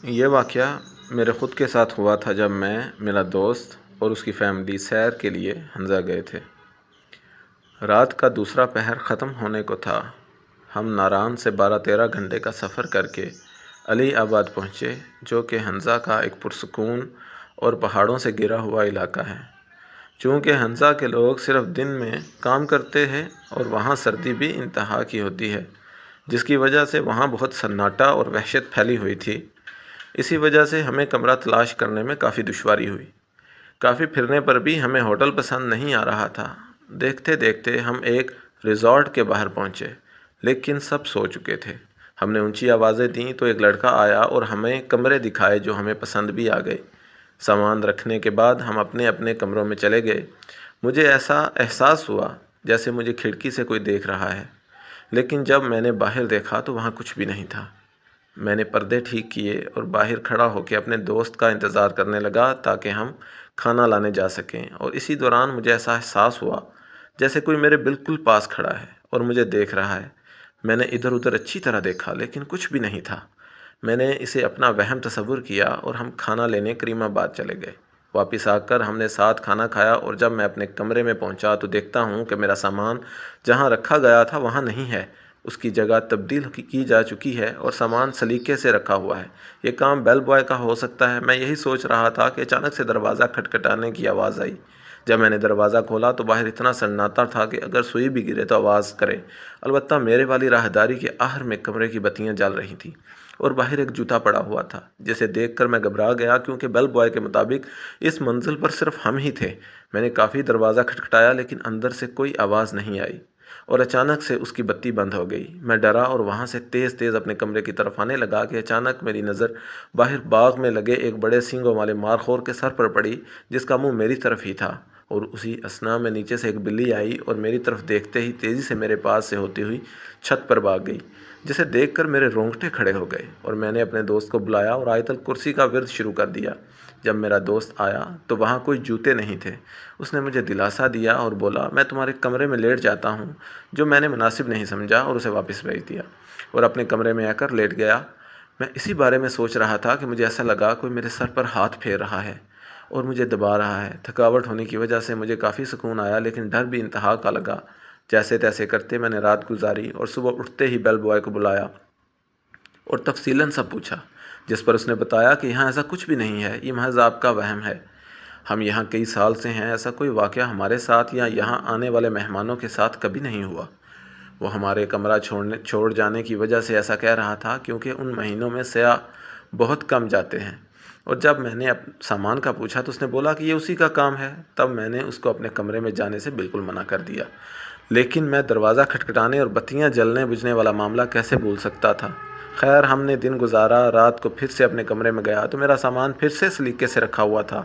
یہ واقعہ میرے خود کے ساتھ ہوا تھا جب میں، میرا دوست اور اس کی فیملی سیر کے لیے ہنزا گئے تھے۔ رات کا دوسرا پہر ختم ہونے کو تھا۔ ہم ناران سے 12-13 گھنٹے کا سفر کر کے علی آباد پہنچے، جو کہ ہنزا کا ایک پرسکون اور پہاڑوں سے گھرا ہوا علاقہ ہے۔ چونکہ ہنزا کے لوگ صرف دن میں کام کرتے ہیں اور وہاں سردی بھی انتہا کی ہوتی ہے، جس کی وجہ سے وہاں بہت سناٹا اور وحشت پھیلی ہوئی تھی۔ اسی وجہ سے ہمیں کمرہ تلاش کرنے میں کافی دشواری ہوئی۔ کافی پھرنے پر بھی ہمیں ہوٹل پسند نہیں آ رہا تھا۔ دیکھتے دیکھتے ہم ایک ریزورٹ کے باہر پہنچے، لیکن سب سو چکے تھے۔ ہم نے اونچی آوازیں دیں تو ایک لڑکا آیا اور ہمیں کمرے دکھائے جو ہمیں پسند بھی آ گئے۔ سامان رکھنے کے بعد ہم اپنے اپنے کمروں میں چلے گئے۔ مجھے ایسا احساس ہوا جیسے مجھے کھڑکی سے کوئی دیکھ رہا ہے، لیکن جب میں نے باہر دیکھا تو وہاں کچھ بھی نہیں تھا۔ میں نے پردے ٹھیک کیے اور باہر کھڑا ہو کے اپنے دوست کا انتظار کرنے لگا تاکہ ہم کھانا لانے جا سکیں، اور اسی دوران مجھے ایسا احساس ہوا جیسے کوئی میرے بالکل پاس کھڑا ہے اور مجھے دیکھ رہا ہے۔ میں نے ادھر ادھر اچھی طرح دیکھا لیکن کچھ بھی نہیں تھا۔ میں نے اسے اپنا وہم تصور کیا اور ہم کھانا لینے کریم آباد چلے گئے۔ واپس آ کر ہم نے ساتھ کھانا کھایا، اور جب میں اپنے کمرے میں پہنچا تو دیکھتا ہوں کہ میرا سامان جہاں رکھا گیا تھا وہاں نہیں ہے، اس کی جگہ تبدیل کی جا چکی ہے اور سامان سلیقے سے رکھا ہوا ہے۔ یہ کام بیل بوائے کا ہو سکتا ہے۔ میں یہی سوچ رہا تھا کہ اچانک سے دروازہ کھٹکھٹانے کی آواز آئی۔ جب میں نے دروازہ کھولا تو باہر اتنا سناٹا تھا کہ اگر سوئی بھی گرے تو آواز کرے۔ البتہ میرے والی راہداری کے آخر میں کمرے کی بتیاں جل رہی تھیں اور باہر ایک جوتا پڑا ہوا تھا، جسے دیکھ کر میں گھبرا گیا کیونکہ بیل بوائے کے مطابق اس منزل پر صرف ہم ہی تھے۔ میں نے کافی دروازہ کھٹکھٹایا لیکن اندر سے کوئی آواز نہیں آئی، اور اچانک سے اس کی بتی بند ہو گئی۔ میں ڈرا اور وہاں سے تیز تیز اپنے کمرے کی طرف آنے لگا کہ اچانک میری نظر باہر باغ میں لگے ایک بڑے سینگوں والے مارخور کے سر پر پڑی، جس کا منہ میری طرف ہی تھا، اور اسی اثنا میں نیچے سے ایک بلی آئی اور میری طرف دیکھتے ہی تیزی سے میرے پاس سے ہوتی ہوئی چھت پر بھاگ گئی، جسے دیکھ کر میرے رونگٹے کھڑے ہو گئے اور میں نے اپنے دوست کو بلایا اور آیت الکرسی کا ورد شروع کر دیا۔ جب میرا دوست آیا تو وہاں کوئی جوتے نہیں تھے۔ اس نے مجھے دلاسا دیا اور بولا میں تمہارے کمرے میں لیٹ جاتا ہوں، جو میں نے مناسب نہیں سمجھا اور اسے واپس بھیج دیا اور اپنے کمرے میں آ کر لیٹ گیا۔ میں اسی بارے میں سوچ رہا تھا کہ مجھے ایسا لگا کوئی میرے سر پر ہاتھ پھیر رہا ہے اور مجھے دبا رہا ہے۔ تھکاوٹ ہونے کی وجہ سے مجھے کافی سکون آیا، لیکن ڈر بھی انتہا کا لگا۔ جیسے تیسے کرتے میں نے رات گزاری اور صبح اٹھتے ہی بیل بوائے کو بلایا اور تفصیلاً سب پوچھا، جس پر اس نے بتایا کہ یہاں ایسا کچھ بھی نہیں ہے، یہ محض آپ کا وہم ہے۔ ہم یہاں کئی سال سے ہیں، ایسا کوئی واقعہ ہمارے ساتھ یا یہاں آنے والے مہمانوں کے ساتھ کبھی نہیں ہوا۔ وہ ہمارے کمرہ چھوڑ جانے کی وجہ سے ایسا کہہ رہا تھا کیونکہ ان مہینوں میں سیاح بہت کم جاتے ہیں، اور جب میں نے سامان کا پوچھا تو اس نے بولا کہ یہ اسی کا کام ہے۔ تب میں نے اس کو اپنے کمرے میں جانے سے بالکل منع کر دیا، لیکن میں دروازہ کھٹکھٹانے اور بتیاں جلنے بجھنے والا معاملہ کیسے بھول سکتا تھا۔ خیر ہم نے دن گزارا۔ رات کو پھر سے اپنے کمرے میں گیا تو میرا سامان پھر سے سلیقے سے رکھا ہوا تھا،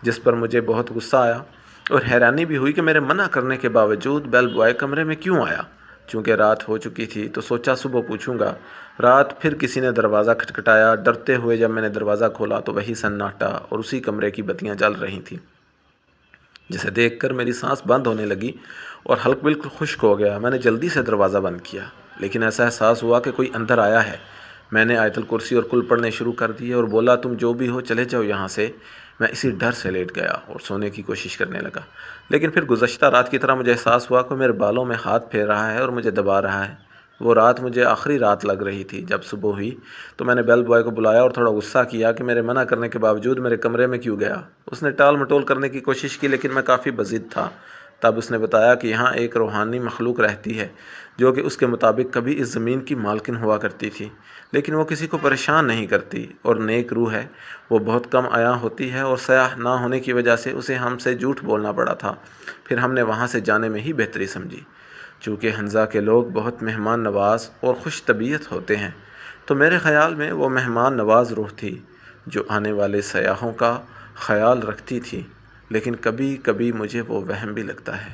جس پر مجھے بہت غصہ آیا اور حیرانی بھی ہوئی کہ میرے منع کرنے کے باوجود بیل بوائے کمرے میں کیوں آیا۔ چونکہ رات ہو چکی تھی تو سوچا صبح پوچھوں گا۔ رات پھر کسی نے دروازہ کھٹکھٹایا۔ ڈرتے ہوئے جب میں نے دروازہ کھولا تو وہی سناٹا اور اسی کمرے کی بتیاں جل رہی تھیں، جسے دیکھ کر میری سانس بند ہونے لگی اور حلق بالکل خشک ہو گیا۔ میں نے جلدی سے دروازہ بند کیا، لیکن ایسا احساس ہوا کہ کوئی اندر آیا ہے۔ میں نے آیت الکرسی اور کل پڑھنے شروع کر دیے اور بولا تم جو بھی ہو چلے جاؤ یہاں سے۔ میں اسی ڈر سے لیٹ گیا اور سونے کی کوشش کرنے لگا، لیکن پھر گزشتہ رات کی طرح مجھے احساس ہوا کہ میرے بالوں میں ہاتھ پھیر رہا ہے اور مجھے دبا رہا ہے۔ وہ رات مجھے آخری رات لگ رہی تھی۔ جب صبح ہوئی تو میں نے بیل بوائے کو بلایا اور تھوڑا غصہ کیا کہ میرے منع کرنے کے باوجود میرے کمرے میں کیوں گیا۔ اس نے ٹال مٹول کرنے کی کوشش کی، لیکن میں کافی بضد تھا۔ تب اس نے بتایا کہ یہاں ایک روحانی مخلوق رہتی ہے جو کہ اس کے مطابق کبھی اس زمین کی مالکن ہوا کرتی تھی، لیکن وہ کسی کو پریشان نہیں کرتی اور نیک روح ہے۔ وہ بہت کم عیاں ہوتی ہے اور سیاح نہ ہونے کی وجہ سے اسے ہم سے جھوٹ بولنا پڑا تھا۔ پھر ہم نے وہاں سے جانے میں ہی بہتری سمجھی۔ چونکہ ہنزا کے لوگ بہت مہمان نواز اور خوش طبیعت ہوتے ہیں، تو میرے خیال میں وہ مہمان نواز روح تھی جو آنے والے سیاحوں کا خیال رکھتی تھی، لیکن کبھی کبھی مجھے وہ وہم بھی لگتا ہے۔